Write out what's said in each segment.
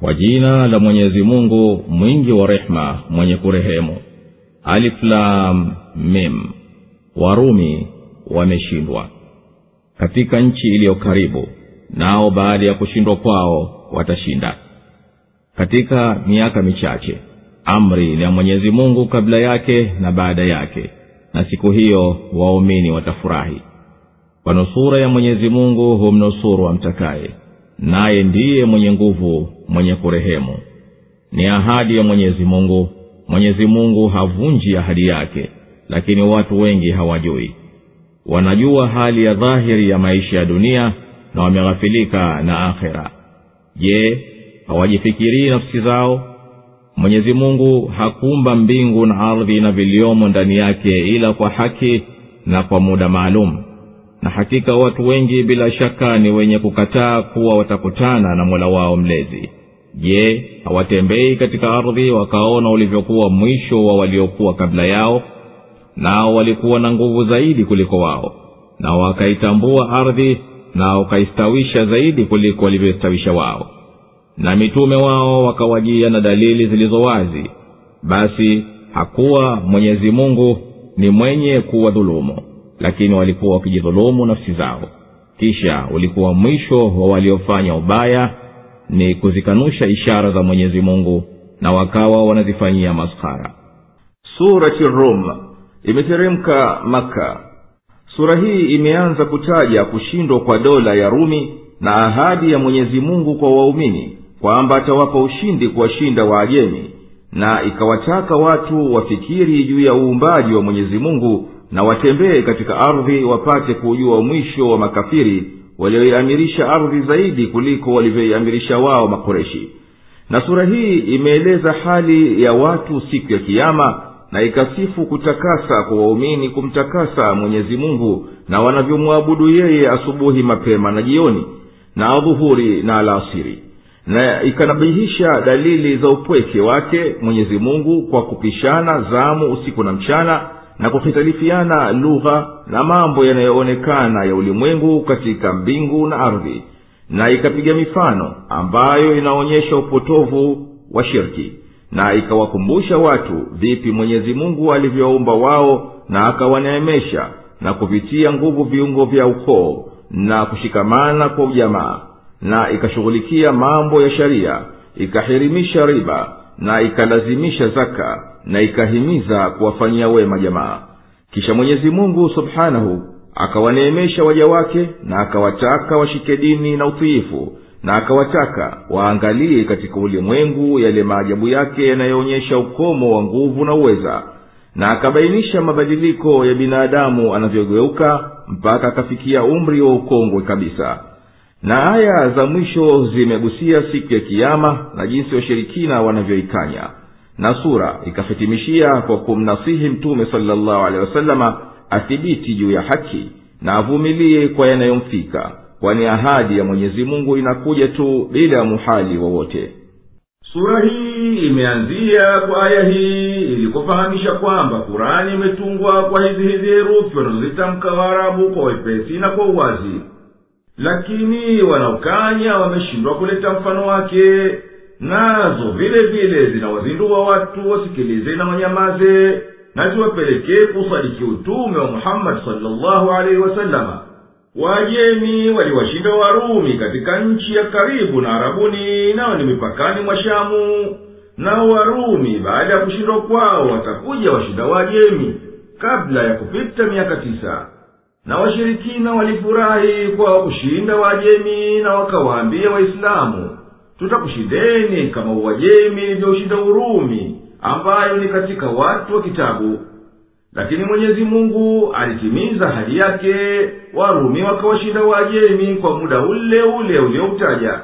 Kwa jina la Mwenyezi Mungu mwingi wa rehema mwenye kurehemu. Alif Lam Mim. Warumi wameshindwa katika nchi iliyo karibu, nao baada ya kushindwa kwao watashinda. Katika miaka michache amri ni ya Mwenyezi Mungu kabla yake na baada yake, na siku hiyo waumini watafurahi. Kwa nusura ya Mwenyezi Mungu humnusuru amtakaye, naye ndiye mwenye nguvu mwenye kurehemu. Ni ahadi ya Mwenyezi Mungu. Mwenyezi Mungu havunji ahadi yake, lakini watu wengi hawajui. Wanajua hali ya dhahiri ya maisha ya dunia na wameghafilika na akhera. Je, hawajifikiri nafsi zao? Mwenyezi Mungu hakuumba mbingu na ardhi na viliomo ndani yake ila kwa haki na kwa muda maalum. Na hakika watu wengi bila shaka ni wenye kukataa kuwa watakutana na Mola wao mlezi. Je, hawatembei katika ardhi wakaona ulivyokuwa mwisho wa waliokuwa kabla yao? Nao walikuwa na nguvu zaidi kuliko wao, na wakaitambua ardhi na wakaistawisha zaidi kuliko walivyostawisha wao. Na mitume wao wakawajia na dalili zilizo wazi. Basi hakuwa Mwenyezi Mungu ni mwenye kuwa dhulumu, lakini walikuwa wakijidhulumu nafsi zao. Kisha ulikuwa mwisho wa waliofanya ubaya ni kuzikanusha ishara za Mwenyezi Mungu, na wakawa wanazifanyia maskhara. Surati Rum imeteremka Maka. Sura hii imeanza kutaja kushindwa kwa dola ya Rumi na ahadi ya Mwenyezi Mungu kwa waumini kwamba atawapa ushindi kuwashinda Waajemi, na ikawataka watu wafikiri juu ya uumbaji wa Mwenyezi Mungu na watembee katika ardhi wapate kujua mwisho wa makafiri walioiamirisha ardhi zaidi kuliko walivyoiamirisha wao Makureshi. Na sura hii imeeleza hali ya watu siku ya Kiyama, na ikasifu kutakasa kwa waumini kumtakasa Mwenyezi Mungu na wanavyomwabudu yeye asubuhi mapema na jioni na adhuhuri na alasiri. Na ikanabihisha dalili za upweke wake Mwenyezi Mungu kwa kupishana zamu usiku na mchana, na kukhitalifiana lugha na mambo yanayoonekana ya ulimwengu katika mbingu na ardhi. Na ikapiga mifano ambayo inaonyesha upotovu wa shirki, na ikawakumbusha watu vipi Mwenyezi Mungu alivyoumba wao na akawaneemesha na kuvitia nguvu viungo vya ukoo na kushikamana kwa ujamaa. Na ikashughulikia mambo ya sharia, ikahirimisha riba na ikalazimisha zaka, na ikahimiza kuwafanyia wema jamaa. Kisha Mwenyezi Mungu Subhanahu akawaneemesha waja wake, na akawataka washike dini na utiifu, na akawataka waangalie katika ulimwengu yale maajabu yake yanayoonyesha ukomo wa nguvu na uweza, na akabainisha mabadiliko ya binadamu anavyogeuka mpaka akafikia umri wa ukongwe kabisa. Na aya za mwisho zimegusia siku ya Kiyama na jinsi washirikina wanavyoikanya. Na sura ikahitimishia kwa kumnasihi Mtume sallallahu alaihi wasallama athibiti juu ya haki na avumilie kwa yanayomfika, kwani ahadi ya Mwenyezi Mungu inakuja tu bila muhali wowote. Sura hii imeanzia kwa aya hii ili kufahamisha kwamba Qur'ani imetungwa kwa hizi herufi wanazozitamka Waarabu kwa wepesi na kwa uwazi. Lakini wanaokanya wameshindwa kuleta mfano wake, nazo vile vile zinawazindua watu wasikilize na wanyamaze, na ziwapelekee kusadiki utume wa Muhammad sallallahu alaihi wasallama. Waajemi waliwashinda Warumi katika nchi ya karibu na Arabuni, nao ni mipakani mwa Shamu. Na Warumi baada ya kushindwa kwao watakuja washinda Waajemi kabla ya kupita miaka 9. Na washirikina walifurahi kwa kushinda Waajemi, na wakawaambia Waislamu, tutakushindeni kama Uajemi ilivyoshinda Urumi, ambayo ni katika watu wa kitabu. Lakini Mwenyezi Mungu alitimiza ahadi yake, Warumi wakawashinda Waajemi kwa muda ule ule ulioutaja.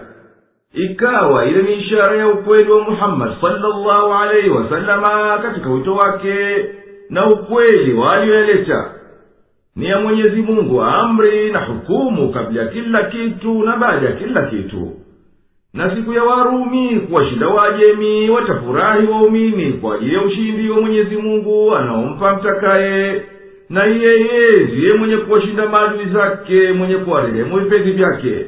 Ikawa ile ni ishara ya ukweli wa Muhammad sallallahu alaihi wasallama katika wito wake na ukweli walioeleta. Ni ya Mwenyezi Mungu amri na hukumu kabla ya kila kitu na baada ya kila kitu. Na siku ya Warumi kuwashinda Waajemi watafurahi waumini kwa ajili ya ushindi wa Mwenyezi Mungu anaompa mtakaye, na yeye ndiye mwenye kuwashinda maadui zake, mwenye kuwarehemu vipenzi vyake.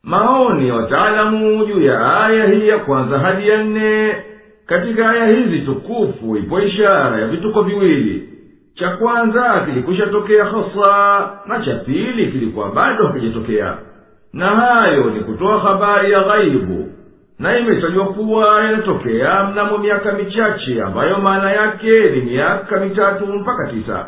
Maoni ya wataalamu juu ya aya hii ya kwanza hadi ya 4. Katika aya hizi tukufu ipo ishara ya vituko viwili. Cha kwanza kilikwisha tokea hasa, na cha pili kilikuwa bado hakijatokea. Na hayo ni kutoa habari ya ghaibu, na imetajwa kuwa yanatokea mnamo miaka michache, ambayo maana yake ni miaka 3 mpaka 9.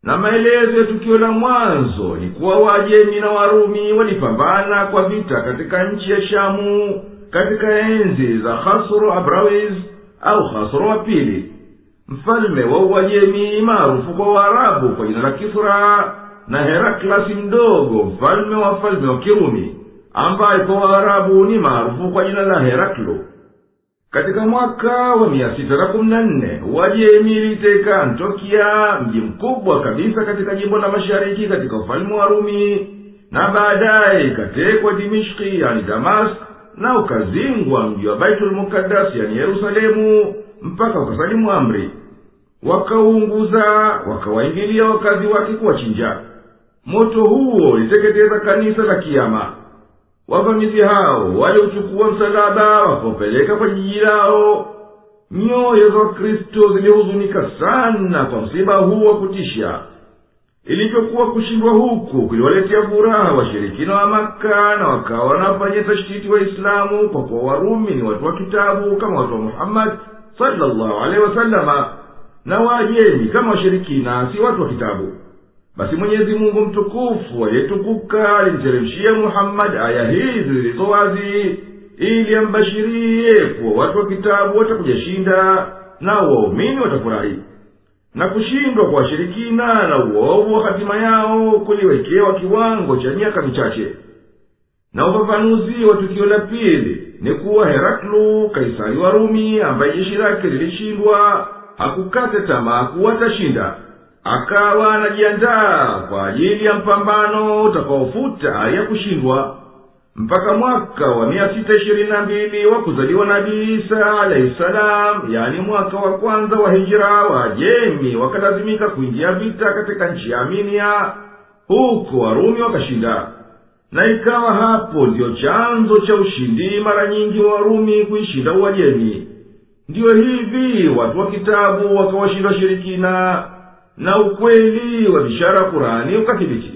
Na maelezo ya tukio la mwanzo ni kuwa Waajemi na Warumi walipambana kwa vita katika nchi ya Shamu katika enzi za Khasro Abrawiz au Khasro wa pili, mfalme wa Uajemi maarufu kwa Waarabu kwa jina la Kisra, na Heraklasi mdogo, mfalme wa Kirumi, ambaye kwa Waarabu ni maarufu kwa jina la Heraklo. Katika mwaka wa 614 Uajemi iliteka Antiokia, mji mkubwa kabisa katika jimbo la mashariki katika ufalme wa Rumi, na baadaye ikatekwa Dimishki yani Damas, na ukazingwa mji wa Baitul Muqaddas yani Yerusalemu mpaka ukasalimu amri. Wakaunguza, wakawaingilia wakazi wake kuwachinja. Moto huo uliteketeza kanisa la Kiyama. Wavamizi hao waliuchukua msalaba wakapeleka kwa jiji lao. Nyoyo za Kristo zilihuzunika sana kwa msiba huu wa kutisha. Ilivyokuwa kushindwa huku kuliwaletea furaha washirikina wa Makka, na wakawa wanafanya tashtiti wa Islamu kwa kuwa Warumi ni watu wa kitabu kama watu wa Muhammad sallallahu alaihi wasallama, na Waajemi kama washirikina si watu wa kitabu. Basi Mwenyezi Mungu mtukufu aliyetukuka alimteremshia Muhammad aya hizi zilizo wazi, ili ambashirie kuwa watu wa kitabu watakujashinda na waumini watafurahi. Na kushindwa kwa washirikina na uovu wa hatima yao kuliwekewa kiwango cha miaka michache. Na ufafanuzi wa tukio la pili ni kuwa Heraklu, kaisari wa Rumi, ambaye jeshi lake lilishindwa, hakukata tamaa kuwa atashinda. Akawa anajiandaa kwa ajili ya mpambano utakaofuta hali ya kushindwa. Mpaka mwaka wa 622 wa kuzaliwa Nabii Isa alayhi salam, yani mwaka wa kwanza wa hijra, Waajemi wakalazimika kuingia vita katika nchi ya Armenia. Huko Warumi wakashinda, na ikawa hapo ndio chanzo cha ushindi mara nyingi wa Warumi kuishinda Uajemi. Ndiyo hivi watu wa kitabu wakawashinda washirikina, na ukweli wa bishara Qur'ani ukathibiti.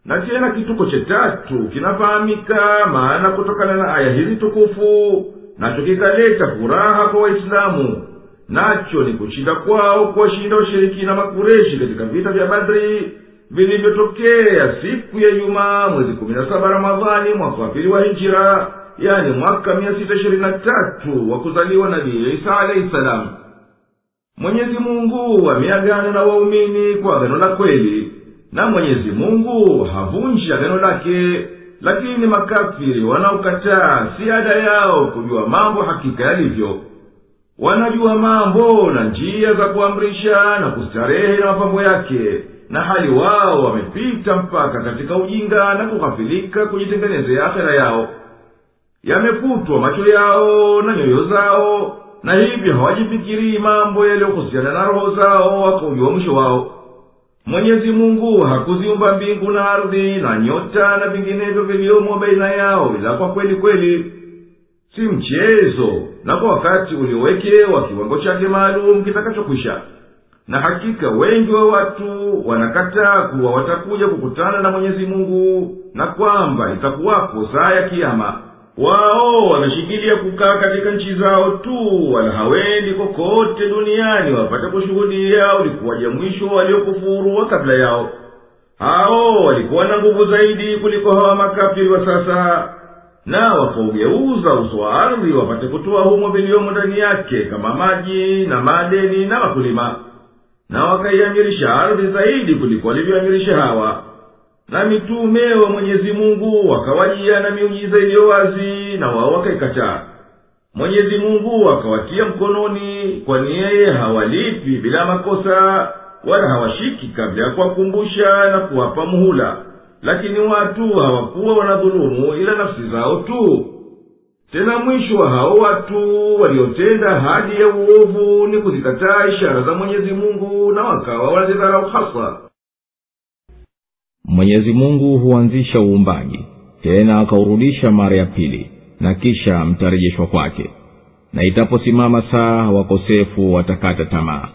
Na tena kituko cha tatu kinafahamika maana kutokana na aya hizi tukufu, nacho kikaleta furaha kwa Waislamu. Nacho ni kushinda kwao kuwashinda washirikina Makureshi katika vita vya Badri vilivyotokea siku ya Ijumaa mwezi 17 Ramadhani mwaka wa pili wa hijra, yani mwaka 623 wa kuzaliwa Nabii Isa alayhi salam. Mwenyezi Mungu ameagana na waumini kwa agano la kweli, na Mwenyezi Mungu havunji agano lake. Lakini makafiri wanaokataa si ada yao kujua mambo hakika yalivyo. Wanajua mambo na njia za kuamrisha na kustarehe na mapambo yake, na hali wao wamepita mpaka katika ujinga na kughafilika kujitengenezea akhera yao. Yamefutwa macho yao na nyoyo zao, na hivyo hawajifikiri mambo yaliyohusiana na roho zao wakaujua mwisho wao. Mwenyezi Mungu hakuziumba mbingu na ardhi na nyota na vinginevyo viliomo baina yao ila kwa kweli kweli. Si mchezo, na kwa wakati uliowekewa kiwango chake maalum kitakachokwisha. Na hakika wengi wa watu wanakataa kuwa watakuja kukutana na Mwenyezi Mungu, na kwamba itakuwapo saa ya Kiyama. Wao wanashikilia kukaa katika nchi zao tu, wala hawendi kokote duniani wapate kushuhudia ulikuwaje mwisho waliokufuru wa kabla yao. Hao walikuwa na nguvu zaidi kuliko hawa makafiri wa sasa, na wakaugeuza uso wa ardhi wapate kutoa humo viliomo ndani yake kama maji na madeni na wakulima, na wakaiamirisha ardhi zaidi kuliko walivyoamirisha hawa. Na mitume wa Mwenyezi Mungu wakawajia na miujiza iliyo wazi, na wao wakaikataa. Mwenyezi Mungu akawatia mkononi, kwani yeye hawalipi bila makosa, wala hawashiki kabla ya kuwakumbusha na kuwapa muhula. Lakini watu hawakuwa wanadhulumu ila nafsi zao tu. Tena mwisho wa hao watu waliotenda hadi ya uovu ni kuzikataa ishara za Mwenyezi Mungu, na wakawa wanazidharau hasa. Mwenyezi Mungu huanzisha uumbaji, tena akaurudisha mara ya pili, na kisha mtarejeshwa kwake. Na itaposimama saa, wakosefu watakata tamaa,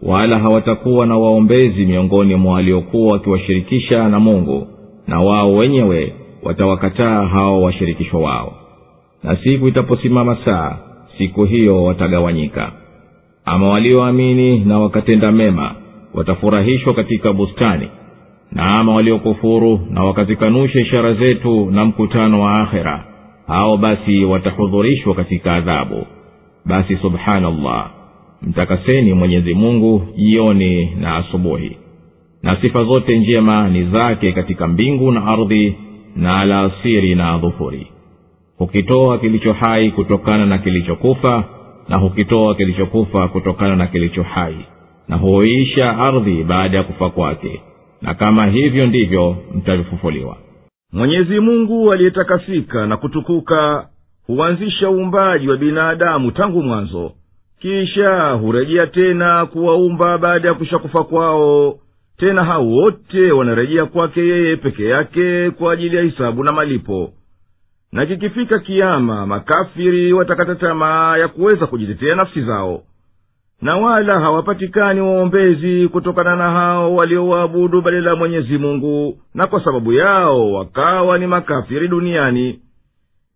wala hawatakuwa na waombezi miongoni mwa waliokuwa wakiwashirikisha na Mungu, na wao wenyewe watawakataa hao washirikishwa wao. Na siku itaposimama saa, siku hiyo watagawanyika. Ama walioamini na wakatenda mema watafurahishwa katika bustani, na ama waliokufuru na wakazikanusha ishara zetu na mkutano wa akhera, hao basi watahudhurishwa katika adhabu. Basi subhanallah, mtakaseni Mwenyezi Mungu jioni na asubuhi. Na sifa zote njema ni zake katika mbingu na ardhi, na alasiri na dhuhuri. Hukitoa kilicho hai kutokana na kilichokufa, na hukitoa kilichokufa kutokana na kilicho hai, na huisha ardhi baada ya kufa kwake, na kama hivyo ndivyo mtafufuliwa. Mwenyezi Mungu aliyetakasika na kutukuka huanzisha uumbaji wa binadamu tangu mwanzo, kisha hurejea tena kuwaumba baada ya kushakufa kwao. Tena hao wote wanarejea kwake yeye peke yake kwa ajili ya hisabu na malipo. Na kikifika kiyama, makafiri watakata tamaa ya kuweza kujitetea nafsi zao, na wala hawapatikani waombezi kutokana na hao waliowaabudu badala ya Mwenyezi Mungu, na kwa sababu yao wakawa ni makafiri duniani.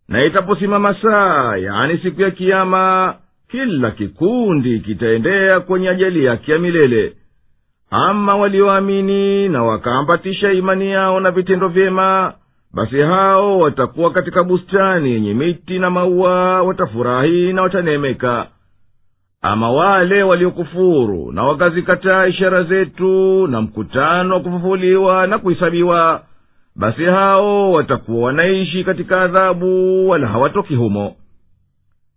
Na itaposimama saa, yani siku ya kiyama, kila kikundi kitaendea kwenye ajali yake ya milele. Ama walioamini na wakaambatisha imani yao na vitendo vyema, basi hao watakuwa katika bustani yenye miti na maua, watafurahi na watanemeka. Ama wale waliokufuru na wakazikataa ishara zetu na mkutano wa kufufuliwa na kuhesabiwa, basi hao watakuwa wanaishi katika adhabu, wala hawatoki humo.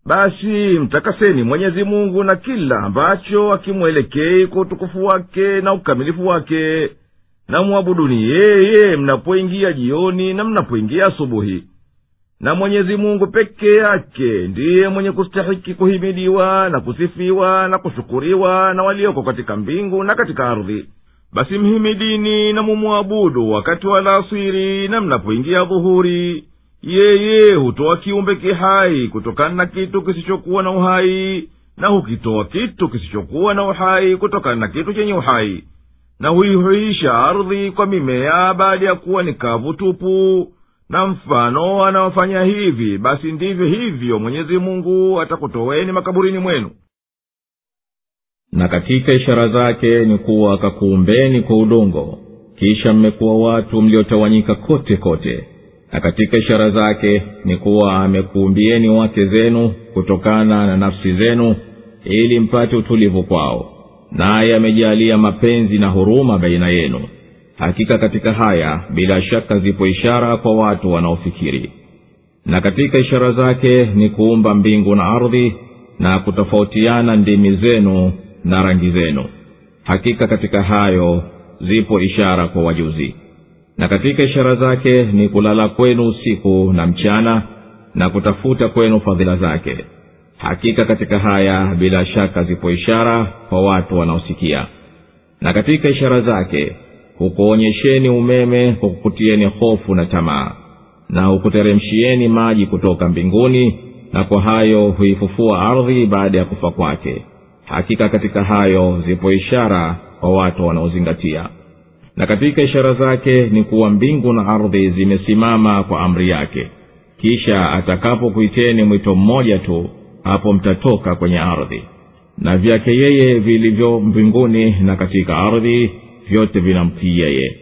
Basi mtakaseni Mwenyezi Mungu na kila ambacho akimwelekei kwa utukufu wake na ukamilifu wake, na muabuduni yeye mnapoingia jioni na mnapoingia asubuhi. Na Mwenyezi Mungu peke yake ndiye mwenye kustahiki kuhimidiwa na kusifiwa na kushukuriwa na walioko katika mbingu na katika ardhi. Basi mhimidini na mumuabudu wakati wa alasiri na mnapoingia dhuhuri. Yeye hutoa kiumbe kihai kutokana na kitu kisichokuwa na uhai, na hukitoa kitu kisichokuwa na uhai kutokana na kitu chenye uhai, na huihuisha ardhi kwa mimea baada ya kuwa ni kavu tupu. Na mfano anaofanya hivi, basi ndivyo hivyo Mwenyezi Mungu atakutoweni makaburini mwenu. Na katika ishara zake ni kuwa akakuumbeni kwa udongo, kisha mmekuwa watu mliotawanyika kote kote. Na katika ishara zake ni kuwa amekuumbieni wake zenu kutokana na nafsi zenu, ili mpate utulivu kwao, naye amejalia mapenzi na huruma baina yenu. Hakika katika haya bila shaka zipo ishara kwa watu wanaofikiri. Na katika ishara zake ni kuumba mbingu na ardhi, na kutofautiana ndimi zenu na rangi zenu. Hakika katika hayo zipo ishara kwa wajuzi. Na katika ishara zake ni kulala kwenu usiku na mchana, na kutafuta kwenu fadhila zake. Hakika katika haya bila shaka zipo ishara kwa watu wanaosikia. Na katika ishara zake hukuonyesheni umeme kwa kukutieni hofu na tamaa, na hukuteremshieni maji kutoka mbinguni, na kwa hayo huifufua ardhi baada ya kufa kwake. Hakika katika hayo zipo ishara kwa watu wanaozingatia. Na katika ishara zake ni kuwa mbingu na ardhi zimesimama kwa amri yake, kisha atakapokuiteni mwito mmoja tu, hapo mtatoka kwenye ardhi. Na vyake yeye vilivyo mbinguni na katika ardhi vyote vinamtii yeye.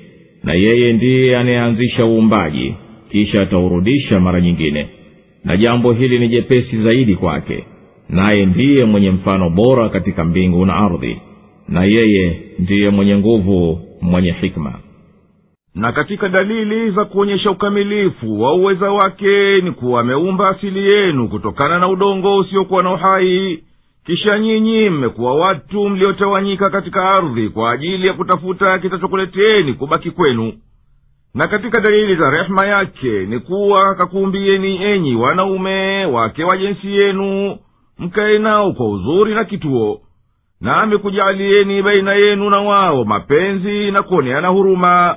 Na yeye ndiye anayeanzisha uumbaji, kisha ataurudisha mara nyingine. Na jambo hili ni jepesi zaidi kwake, naye ndiye mwenye mfano bora katika mbingu na ardhi. Na yeye ndiye mwenye nguvu, mwenye hikma. Na katika dalili za kuonyesha ukamilifu wa uweza wake ni kuwa ameumba asili yenu kutokana na udongo usiokuwa na uhai, kisha nyinyi mmekuwa watu mliotawanyika katika ardhi kwa ajili ya kutafuta kitachokuleteni kubaki kwenu. Na katika dalili za rehema yake ni kuwa akakuumbieni enyi wanaume wake wa jinsi yenu, mkae nao kwa uzuri na kituo. Na amekujalieni baina yenu na wao mapenzi na kuoneana huruma.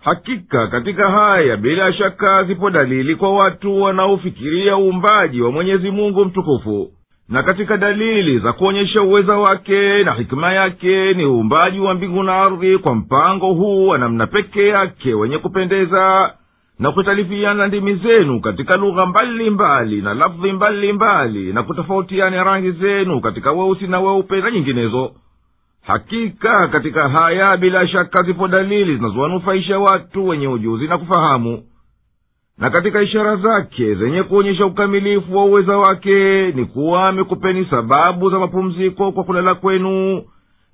hakika katika haya bila shaka zipo dalili kwa watu wanaofikiria uumbaji wa Mwenyezi Mungu mtukufu. Na katika dalili za kuonyesha uweza wake na hikima yake ni uumbaji wa mbingu na ardhi kwa mpango huu wa namna pekee yake wenye kupendeza, na kutalifiana ndimi zenu katika lugha mbalimbali na lafdhi mbalimbali, na kutofautiana rangi zenu katika weusi na weupe na nyinginezo. Hakika katika haya bila shaka zipo dalili zinazowanufaisha watu wenye ujuzi na kufahamu. Na katika ishara zake zenye kuonyesha ukamilifu wa uweza wake ni kuwa amekupeni sababu za mapumziko kwa kulala kwenu,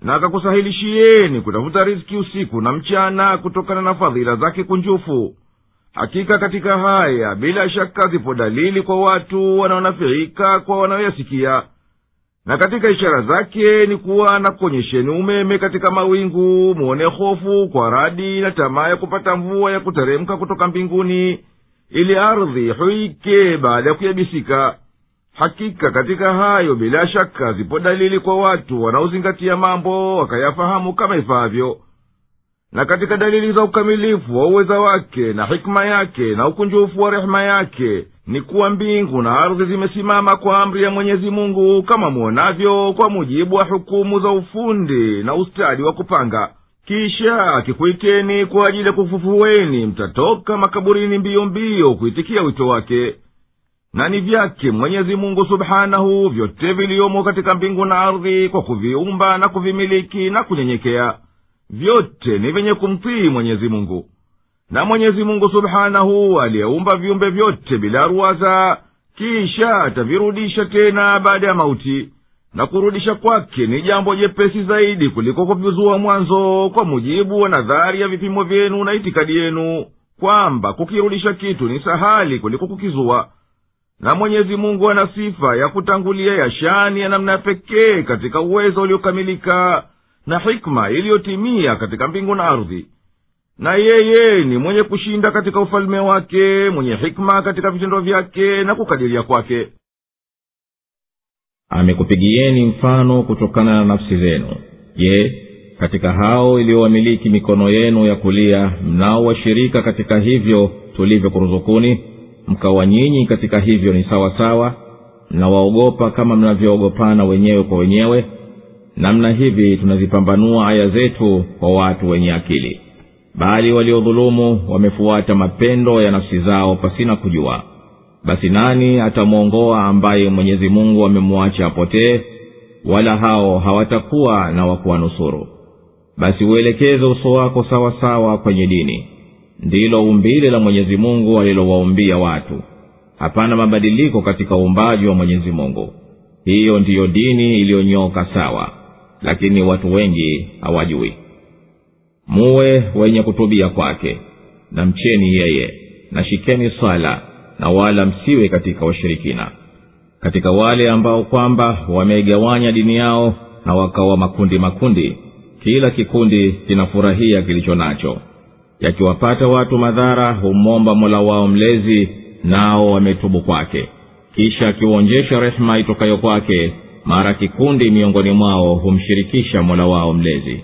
na akakusahilishieni kutafuta riziki usiku na mchana kutokana na fadhila zake kunjufu. Hakika katika haya bila shaka zipo dalili kwa watu wanaonafiika kwa wanaoyasikia. Na katika ishara zake ni kuwa na kuonyesheni umeme katika mawingu, muone hofu kwa radi na tamaa ya kupata mvua ya kuteremka kutoka mbinguni, ili ardhi huike baada ya kuyabisika. Hakika katika hayo bila shaka zipo dalili kwa watu wanaozingatia mambo wakayafahamu kama ifaavyo. Na katika dalili za ukamilifu wa uweza wake na hikma yake na ukunjufu wa rehema yake ni kuwa mbingu na ardhi zimesimama kwa amri ya Mwenyezi Mungu kama muonavyo, kwa mujibu wa hukumu za ufundi na ustadi wa kupanga. Kisha akikuiteni kwa ajili ya kufufueni, mtatoka makaburini mbio mbio kuitikia wito wake. Na ni vyake Mwenyezi Mungu subhanahu vyote viliomo katika mbingu na ardhi, kwa kuviumba na kuvimiliki na kunyenyekea. Vyote ni venye kumtii Mwenyezi Mungu. Na Mwenyezi Mungu subhanahu aliyeumba viumbe vyote bila ruwaza, kisha atavirudisha tena baada ya mauti. Na kurudisha kwake ni jambo jepesi zaidi kuliko kuvizua mwanzo, kwa mujibu wa nadhari ya vipimo vyenu na itikadi yenu, kwamba kukirudisha kitu ni sahali kuliko kukizua. Na Mwenyezi Mungu ana sifa ya kutangulia ya shani ya namna pekee katika uwezo uliokamilika na hikma iliyotimia katika mbingu na ardhi. Na yeye ni mwenye kushinda katika ufalme wake, mwenye hikma katika vitendo vyake na kukadiria kwake. Amekupigieni mfano kutokana na nafsi zenu. Je, katika hao iliyowamiliki mikono yenu ya kulia mnao washirika katika hivyo tulivyokuruzukuni, mkawa nyinyi katika hivyo ni sawa sawa, na waogopa kama mnavyoogopana wenyewe kwa wenyewe? Namna hivi tunazipambanua aya zetu kwa watu wenye akili. Bali waliodhulumu wamefuata mapendo ya nafsi zao pasina kujua. Basi nani atamuongoa ambaye Mwenyezi Mungu amemwacha apotee? Wala hao hawatakuwa na wakuwanusuru. Basi uelekeze uso wako sawa sawa kwenye dini. Ndilo umbile la Mwenyezi Mungu alilowaumbia watu. Hapana mabadiliko katika uumbaji wa Mwenyezi Mungu. Hiyo ndiyo dini iliyonyoka sawa, lakini watu wengi hawajui. Muwe wenye kutubia kwake, na mcheni yeye, na shikeni sala, na wala msiwe katika washirikina. Katika wale ambao kwamba wamegawanya dini yao na wakawa makundi makundi, kila kikundi kinafurahia kilicho nacho. Yakiwapata watu madhara humomba Mola wao mlezi, nao wametubu kwake. Kisha akiwaonjesha rehema itokayo kwake, mara kikundi miongoni mwao humshirikisha Mola wao mlezi.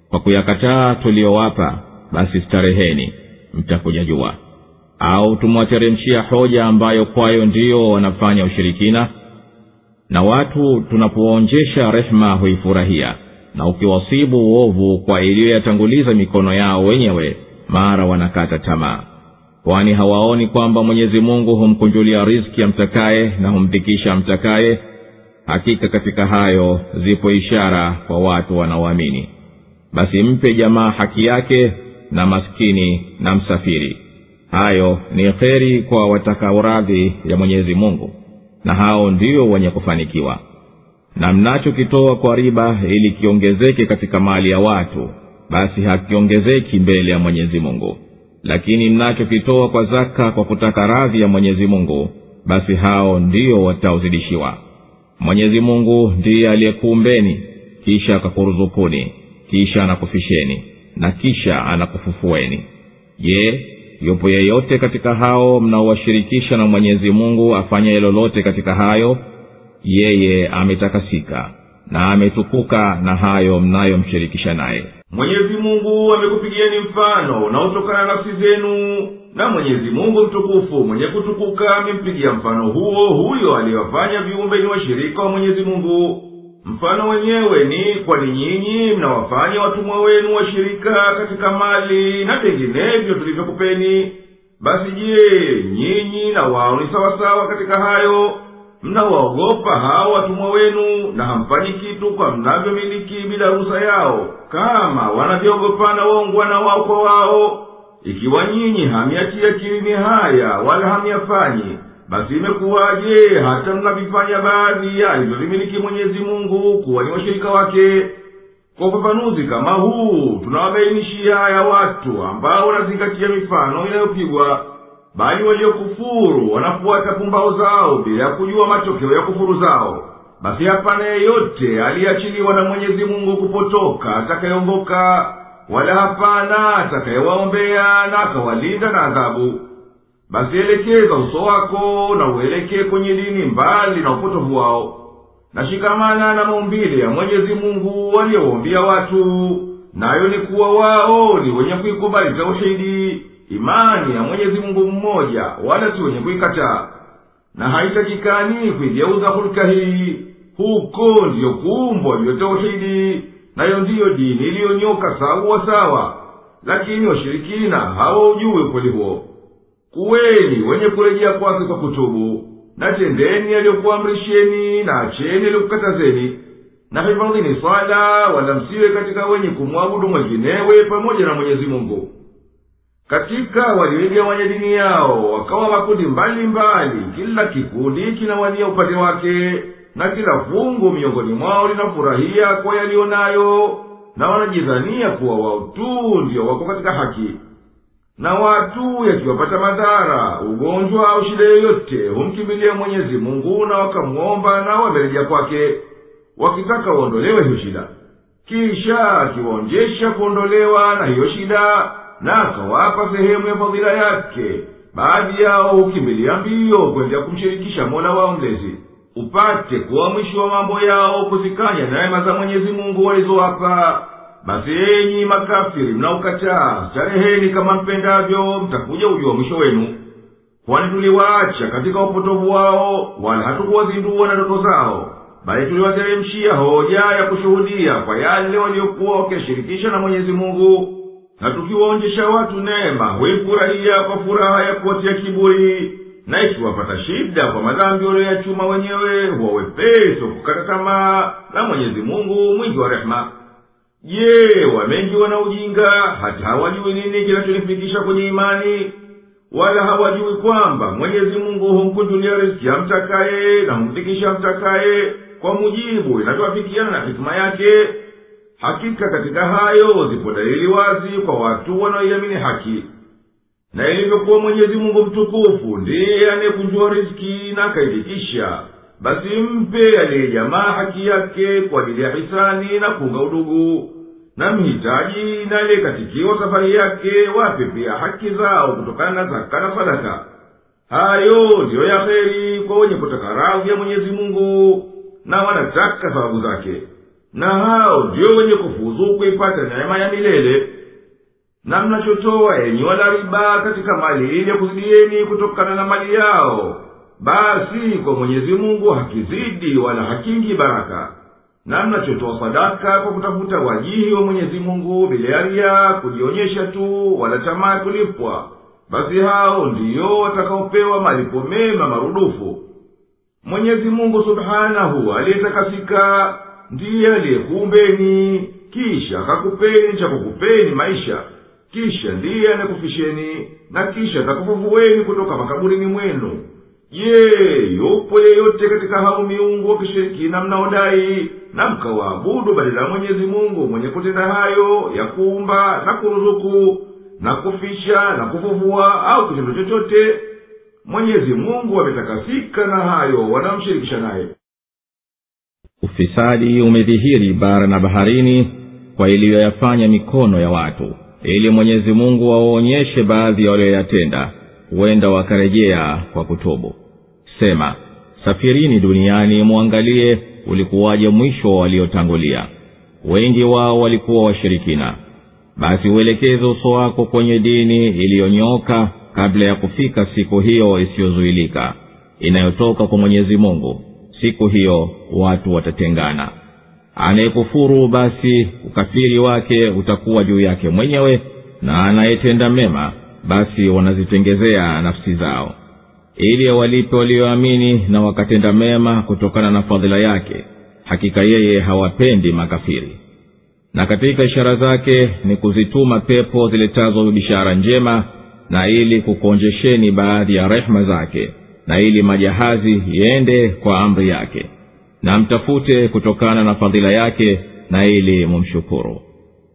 Kwa kuyakataa tuliyowapa, basi stareheni, mtakuja jua. Au tumwateremshia hoja ambayo kwayo ndiyo wanafanya ushirikina? Na watu tunapoonjesha rehema huifurahia, na ukiwasibu uovu kwa iliyoyatanguliza mikono yao wenyewe, mara wanakata tamaa. Kwani hawaoni kwamba Mwenyezi Mungu humkunjulia riziki amtakaye na humdhikisha amtakaye? Hakika katika hayo zipo ishara kwa watu wanaoamini. Basi mpe jamaa haki yake, na maskini na msafiri. Hayo ni kheri kwa watakao radhi ya Mwenyezi Mungu, na hao ndio wenye kufanikiwa. Na mnachokitoa kwa riba ili kiongezeke katika mali ya watu, basi hakiongezeki mbele ya Mwenyezi Mungu. Lakini mnachokitoa kwa zaka kwa kutaka radhi ya Mwenyezi Mungu, basi hao ndio wataozidishiwa. Mwenyezi Mungu ndiye aliyekuumbeni, kisha akakuruzukuni, kisha anakufisheni, na kisha anakufufueni. Je, yupo yeyote katika hao mnaowashirikisha na Mwenyezi Mungu afanye lolote katika hayo? Yeye ametakasika na ametukuka na hayo mnayomshirikisha naye. Mwenyezi Mungu amekupigieni mfano unaotokana na nafsi zenu, na Mwenyezi Mungu mtukufu mwenye kutukuka amempigia mfano huo huyo aliyewafanya viumbe ni washirika wa Mwenyezi Mungu. Mfano wenyewe ni kwani nyinyi mnawafanya watumwa wenu washirika katika mali na vinginevyo tulivyokupeni. Basi je, nyinyi na wao ni sawasawa katika hayo? Mnawaogopa hao watumwa wenu na hamfanyi kitu kwa mnavyomiliki bila ruhusa yao, kama wanavyoogopana waungwana wao kwa wao. Ikiwa nyinyi hamiatia akilini haya wala hamiafanyi, basi imekuwaje hata mnavifanya baadhi ya alivyovimiliki Mwenyezi Mungu kuwa ni washirika wake? Kwa ufafanuzi kama huu tunawabainishia haya watu ambao wanazingatia mifano inayopigwa, bali waliokufuru wanafuata pumbao zao bila kujua matokeo ya kufuru zao. Basi hapana yeyote aliyeachiliwa na Mwenyezi Mungu kupotoka atakayeongoka, wala hapana atakayewaombea na akawalinda na adhabu. Basi elekeza uso wako na uelekee kwenye dini mbali na upotovu wao, na shikamana na maumbile ya Mwenyezi Mungu waliowaambia watu, nayo ni kuwa wao ni wenye kuikubali tauhidi, imani ya Mwenyezi Mungu mmoja, wala si wenye kuikataa. Na haitakikani kuigeuza hulka hii. Huko ndiyo kuumbwa ndiyo tauhidi, nayo ndiyo dini iliyonyoka sawa sawa. Lakini washirikina hawaujui ukweli huo. Kuweni wenye kurejea kwake kwa kutubu, na tendeni aliyokuamrisheni na acheni aliyokukatazeni, na hifadhini swala, wala msiwe katika wenye kumwabudu mwenginewe pamoja na Mwenyezi Mungu. Katika walioigawanya dini yao wakawa makundi mbalimbali, kila kikundi kinawania upande wake, na kila fungu miongoni mwao linafurahia kwa yalionayo, na wanajidhania kuwa wao tu ndio wako katika haki. Na watu yakiwapata madhara, ugonjwa au shida yoyote, humkimbilia Mwenyezi Mungu na wakamuomba na wamerejea kwake, wakitaka waondolewe hiyo shida. Kisha akiwaonjesha kuondolewa na hiyo shida, na akawapa sehemu ya fadhila yake, baadhi yao hukimbilia mbio kwenda kumshirikisha Mola wao mlezi, upate kuwa mwisho wa mambo yao kuzikanya neema za Mwenyezi Mungu walizowapa. Basi enyi makafiri mnaokataa, stareheni kama mpendavyo, mtakuja ujua mwisho wenu. Kwani tuliwaacha katika upotovu wao, wala hatukuwazindua na ndoto zao, bali tuliwateremshia hoja ya kushuhudia kwa yale waliokuwa wakishirikisha na Mwenyezi Mungu. Na tukiwaonjesha watu neema, huifurahia kwa furaha ya kuwatia kiburi, na ikiwapata shida kwa madhambi walioyachuma wenyewe, huwa wepesi kukata tamaa, na Mwenyezi Mungu mwingi wa rehema. Je, wamengi wana ujinga hata hawajui nini kinachonifikisha kwenye imani? Wala hawajui kwamba Mwenyezi Mungu humkunjulia riziki amtakaye na humfikisha amtakaye kwa mujibu inavyoafikiana na hikima yake? Hakika katika hayo zipo dalili wazi kwa watu wanaoiamini haki. Na ilivyokuwa Mwenyezi Mungu mtukufu ndiye anayekunjua riziki na akaidikisha, basi mpe aliyejamaa haki yake kwa ajili ya hisani na kuunga udugu, na mhitaji na aliyekatikiwa safari yake wape pia haki zao kutokana na zaka na sadaka. Hayo ndiyo ya kheri kwa wenye kutaka radhi ya Mwenyezi Mungu na wanataka thawabu zake, na hao ndiyo wenye kufuzu kuipata neema ya milele. Na mnachotoa enyi wala riba katika mali ili kuzidieni kutokana na mali yao, basi kwa Mwenyezi Mungu hakizidi wala hakingi baraka. Na mnachotoa sadaka kwa kutafuta wajihi wa Mwenyezi Mungu bila ria, kujionyesha tu wala tamaa kulipwa, basi hao ndiyo watakaopewa malipo mema marudufu. Mwenyezi Mungu subhanahu aliyetakasika ndiye aliyekuumbeni, kisha akakupeni cha kukupeni maisha, kisha ndiye anakufisheni, na kisha atakufufueni kutoka makaburini mwenu. Je, yupo yeyote katika hao miungu wakishirikina mnaodai na mkawaabudu badala ya Mwenyezi Mungu mwenye kutenda hayo ya kuumba na kuruzuku na kufisha na kufufua au kitendo chochote? Mwenyezi Mungu ametakasika na hayo wanamshirikisha naye. Ufisadi umedhihiri bara na baharini kwa iliyoyafanya mikono ya watu, ili Mwenyezi Mungu awaonyeshe baadhi ya walioyatenda, huenda wakarejea kwa kutubu. Sema, safirini duniani muangalie ulikuwaje mwisho wa waliotangulia. Wengi wao walikuwa washirikina, basi uelekeze uso wako kwenye dini iliyonyooka kabla ya kufika siku hiyo isiyozuilika inayotoka kwa Mwenyezi Mungu. Siku hiyo watu watatengana. Anayekufuru basi ukafiri wake utakuwa juu yake mwenyewe, na anayetenda mema basi wanazitengezea nafsi zao, ili walipe walioamini na wakatenda mema kutokana na fadhila yake. Hakika yeye hawapendi makafiri. Na katika ishara zake ni kuzituma pepo ziletazo bishara njema, na ili kukonjesheni baadhi ya rehema zake, na ili majahazi yende kwa amri yake, na mtafute kutokana na fadhila yake, na ili mumshukuru.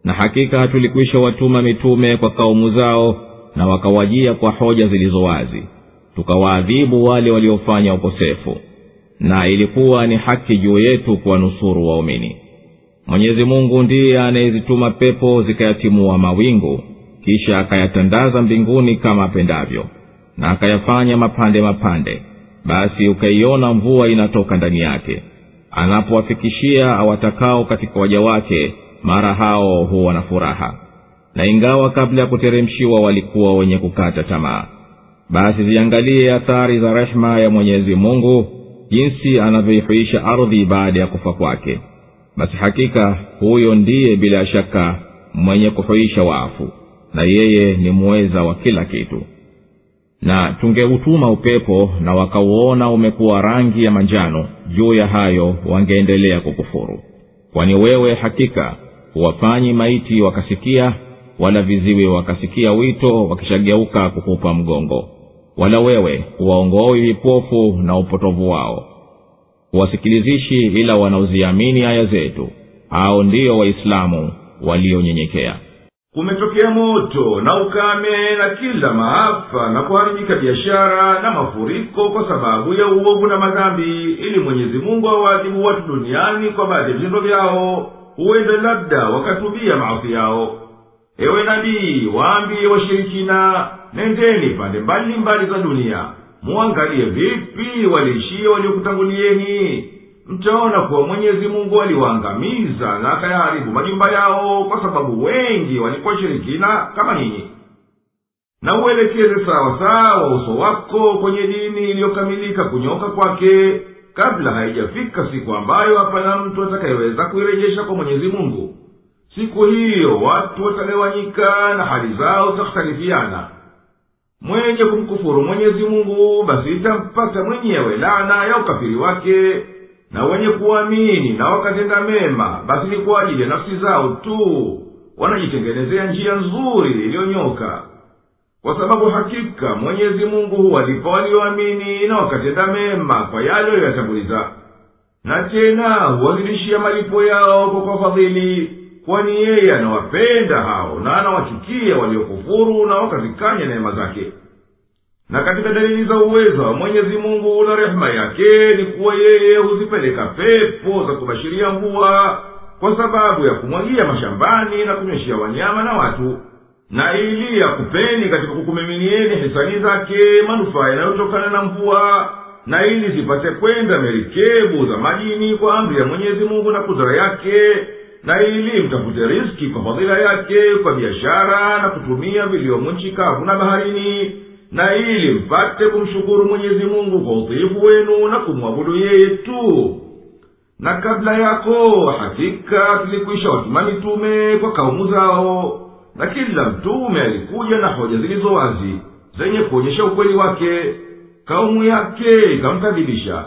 Na hakika hatulikwisha watuma mitume kwa kaumu zao, na wakawajia kwa hoja zilizo wazi, tukawaadhibu wale waliofanya ukosefu, na ilikuwa ni haki juu yetu kuwanusuru waumini. Mwenyezi Mungu ndiye anayezituma pepo zikayatimua mawingu, kisha akayatandaza mbinguni kama apendavyo, na akayafanya mapande mapande, basi ukaiona mvua inatoka ndani yake. Anapowafikishia awatakao katika waja wake, mara hao huwa na furaha, na ingawa kabla ya kuteremshiwa walikuwa wenye kukata tamaa. Basi ziangalie athari za rehema ya Mwenyezi Mungu, jinsi anavyoihuisha ardhi baada ya kufa kwake. Basi hakika huyo ndiye bila shaka mwenye kuhuisha wafu, na yeye ni muweza wa kila kitu. Na tungeutuma upepo na wakauona umekuwa rangi ya manjano, juu ya hayo wangeendelea kukufuru. Kwani wewe hakika huwafanyi maiti wakasikia, wala viziwi wakasikia wito wakishageuka kukupa mgongo, wala wewe huwaongoi vipofu na upotovu wao. Huwasikilizishi ila wanaoziamini aya zetu, hao ndio Waislamu walionyenyekea. Kumetokea moto na ukame na kila maafa na kuharibika biashara na mafuriko kwa sababu ya uovu na madhambi, ili Mwenyezi Mungu awaadhibu watu duniani kwa baadhi ya vitendo vyao, huenda labda wakatubia maasi yao. Ewe nabii, waambie washirikina, nendeni pande mbalimbali za dunia, muangalie vipi waliishia waliokutangulieni. Mtaona kuwa Mwenyezi Mungu aliwaangamiza na akayaharibu majumba yao, kwa sababu wengi walikuwa shirikina kama nyinyi. Na uelekeze sawa sawa uso wako kwenye dini iliyokamilika kunyoka kwake, kabla haijafika siku ambayo hapana mtu atakayeweza kuirejesha kwa Mwenyezi Mungu. Siku hiyo watu watagawanyika na hali zao zitakhtalifiana. Mwenye kumkufuru Mwenyezi Mungu basi itampata mwenyewe laana ya ukafiri wake, na wenye kuamini na wakatenda mema basi ni kwa ajili ya nafsi zao tu, wanajitengenezea njia nzuri iliyonyoka. Kwa sababu hakika Mwenyezi Mungu huwalipa walioamini na wakatenda mema kwa yale aliyoyatanguliza, na tena huwazidishia malipo yao kwa fadhili, kwani yeye anawapenda hao na anawachukia waliokufuru na wakazikanya neema zake. Na katika dalili za uwezo wa Mwenyezi Mungu na rehema yake ni kuwa yeye huzipeleka pepo za kubashiria mvua kwa sababu ya kumwagia mashambani na kunyweshia wanyama na watu, na ili yakupeni katika kukumiminieni hisani zake manufaa yanayotokana na mvua, na ili zipate kwenda merikebu za majini kwa amri ya Mwenyezi Mungu na kudra yake, na ili mtafute riziki kwa fadhila yake kwa biashara na kutumia viliomo nchi kavu na baharini, na ili mpate kumshukuru Mwenyezi Mungu kwa utiifu wenu na kumwabudu yeye tu. Na kabla yako hakika tulikwisha watuma mitume kwa kaumu zao, na kila mtume alikuja na hoja zilizo wazi zenye kuonyesha ukweli wake. Kaumu yake ikamkadhibisha,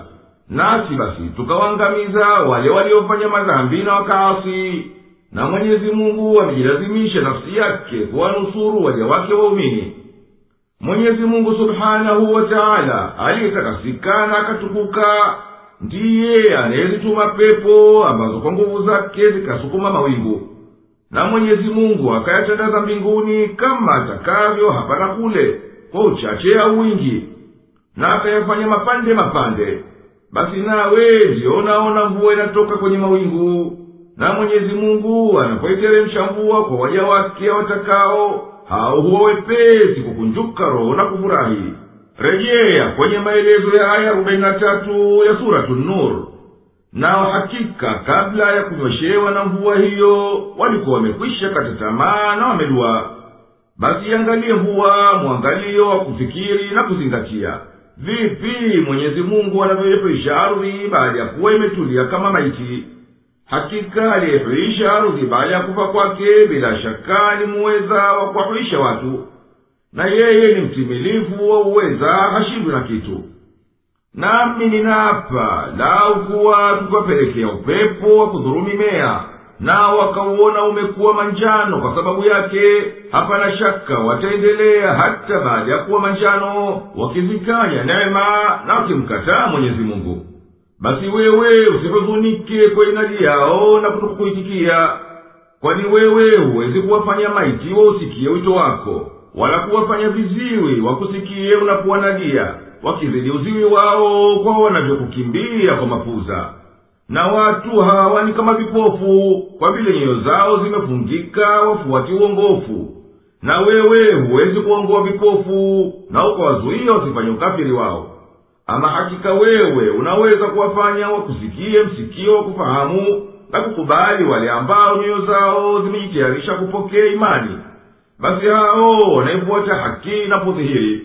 nasi basi tukawaangamiza wale waliofanya madhambi na wakaasi. Na Mwenyezi Mungu amejilazimisha nafsi yake kuwanusuru waja wake waumini. Mwenyezi Mungu subhanahu wa ta'ala aliyetakasika na akatukuka ndiye anayezituma pepo ambazo kwa nguvu zake zikasukuma mawingu, na Mwenyezi Mungu akayatandaza mbinguni kama atakavyo hapa na kule, kwa uchache au wingi, na akayafanya mapande mapande. Basi nawe ndio unaona mvua inatoka kwenye mawingu, na Mwenyezi Mungu anapoiteremsha mvua kwa waja wake watakao, hao huwa wepesi kukunjuka roho na kufurahi. Rejea kwenye maelezo ya aya 43 ya Suratu Nur. Nao hakika kabla ya kunyoshewa na mvua hiyo walikuwa wamekwisha kata tamaa na wamelua. Basi angalie mvua mwangalio wa kufikiri na kuzingatia vipi Mwenyezi Mungu anavyoihuisha ardhi baada ya kuwa imetulia kama maiti. Hakika aliyehuisha ardhi baada ya kufa kwake bila shaka ni muweza wa kuwahuisha watu, na yeye ni mtimilifu wa uweza, hashindwi na kitu. Nami ninaapa lau kuwa tukapelekea upepo wa kudhuru mimea, nao wakauona umekuwa manjano kwa sababu yake, hapana shaka wataendelea hata baada ya kuwa manjano, wakizikanya neema na wakimkataa Mwenyezi Mungu. Basi wewe usihuzunike kwa inadi yao na kutokuitikia, kwani wewe huwezi kuwafanya maiti wausikie wito wako, wala kuwafanya viziwi wakusikie unapowanadia, wakizidi uziwi wao kwa wanavyokukimbia kwa mapuza. Na watu hawa ni kama vipofu, kwa vile nyoyo zao zimefungika wafuati uongofu. Na wewe huwezi kuongoa vipofu na ukawazuia wasifanye ukafiri wao. Ama hakika wewe unaweza kuwafanya wakusikie msikio wa kufahamu na kukubali wale ambao nyoyo zao zimejitayarisha kupokea imani. Basi hao wanaifuata haki na kudhihiri.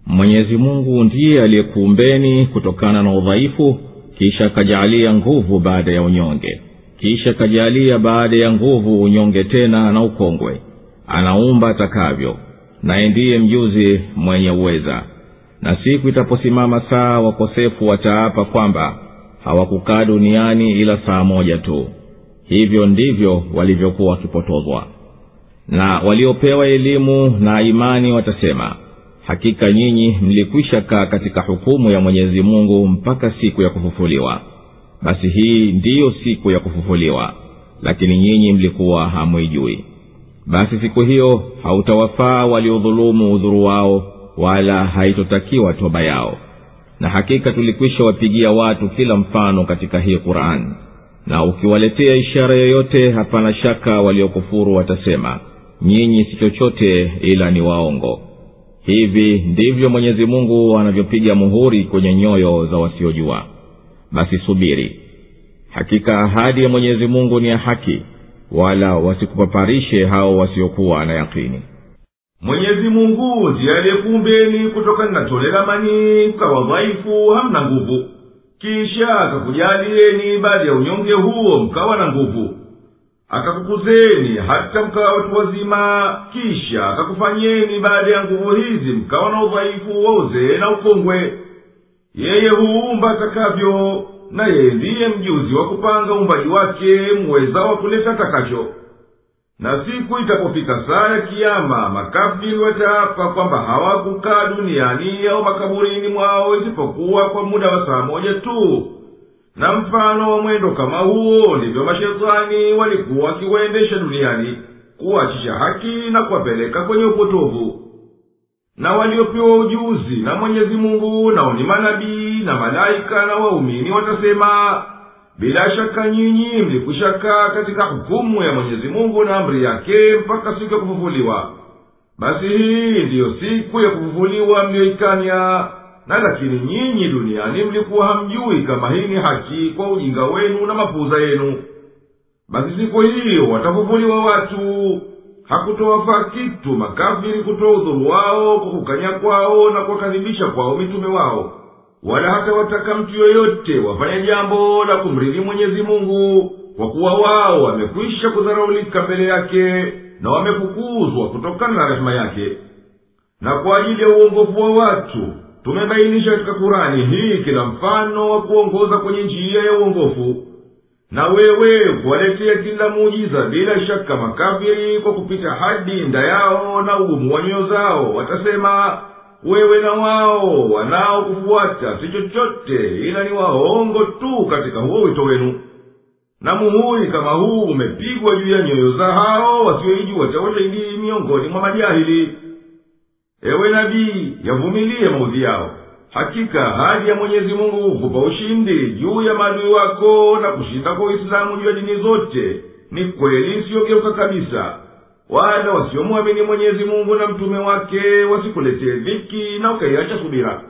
Mwenyezi Mungu ndiye aliyekuumbeni kutokana na udhaifu, kisha akajalia nguvu baada ya unyonge, kisha akajalia baada ya nguvu unyonge tena na ukongwe. Anaumba atakavyo, naye ndiye mjuzi mwenye uweza. Na siku itaposimama saa, wakosefu wataapa kwamba hawakukaa duniani ila saa moja tu. Hivyo ndivyo walivyokuwa wakipotozwa. Na waliopewa elimu na imani watasema, hakika nyinyi mlikwisha kaa katika hukumu ya Mwenyezi Mungu mpaka siku ya kufufuliwa. Basi hii ndiyo siku ya kufufuliwa, lakini nyinyi mlikuwa hamuijui. Basi siku hiyo hautawafaa waliodhulumu udhuru wao, wala haitotakiwa toba yao. Na hakika tulikwisha wapigia watu kila mfano katika hii Qur'an. Na ukiwaletea ishara yoyote, hapana shaka waliokufuru watasema, nyinyi si chochote ila ni waongo. Hivi ndivyo Mwenyezi Mungu anavyopiga muhuri kwenye nyoyo za wasiojua. Basi subiri, hakika ahadi ya Mwenyezi Mungu ni ya haki, wala wasikupaparishe hao wasiokuwa na yakini. Mwenyezi Mungu ndiye aliyekuumbeni kutokana na tone la manii mkawa dhaifu, hamna nguvu, kisha akakujalieni baada ya unyonge huo mkawa na nguvu. Akakukuzeni hata mkawa watu wazima, kisha akakufanyeni baada ya nguvu hizi mkawa na udhaifu wa uzee na ukongwe. Yeye huumba atakavyo, na yeye ndiye mjuzi wa kupanga uumbaji wake, muweza wa kuleta takacho. Na siku itapofika saa ya kiyama, makafiri wataapa kwamba hawakukaa duniani au makaburini mwao isipokuwa kwa muda wa saa moja tu. Na mfano wa mwendo kama huo ndivyo mashetani walikuwa wakiwaendesha duniani, kuachisha haki na kuwapeleka kwenye upotovu. Na waliopewa ujuzi na Mwenyezi Mungu nao ni manabii na malaika na waumini watasema, bila shaka nyinyi mlikushakaa katika hukumu ya Mwenyezi Mungu na amri yake mpaka siku ya kufufuliwa. Basi hii ndiyo siku ya kufufuliwa mlioikanya, na lakini nyinyi duniani mlikuwa hamjui kama hii ni haki kwa ujinga wenu na mapuza yenu. Basi siku hiyo watafufuliwa watu, hakutowafaa kitu makafiri kutoa udhuru wao kwa kukanya kwao na kuwakadhibisha kwao mitume wao, wala hata wataka mtu yoyote wafanya jambo la kumridhi Mwenyezi Mungu, kwa kuwa wao wamekwisha kudharaulika mbele yake na wamefukuzwa kutokana na rehema yake. Na kwa ajili ya uongofu wa watu tumebainisha katika Kurani hii kila mfano wa kuongoza kwenye njia ya uongofu. Na wewe kuwaletea kila muujiza, bila shaka makafiri kwa kupita hadi nda yao na ugumu wa nyoyo zao watasema, wewe na wao wanaokufuata si chochote ila ni waongo tu katika huo wito wenu. Na muhuri kama huu umepigwa juu ya nyoyo za hao wasioijua tauhidi miongoni mwa majahili. Ewe nabii, yavumilie maudhi yao. Hakika ahadi ya Mwenyezi Mungu kukupa ushindi juu ya maadui wako na kushinda kwa Uislamu juu ya dini zote ni kweli isiyogeuka kabisa. Wala wasiomwamini Mwenyezi Mungu na mtume wake wasikuletee dhiki na ukaiacha subira.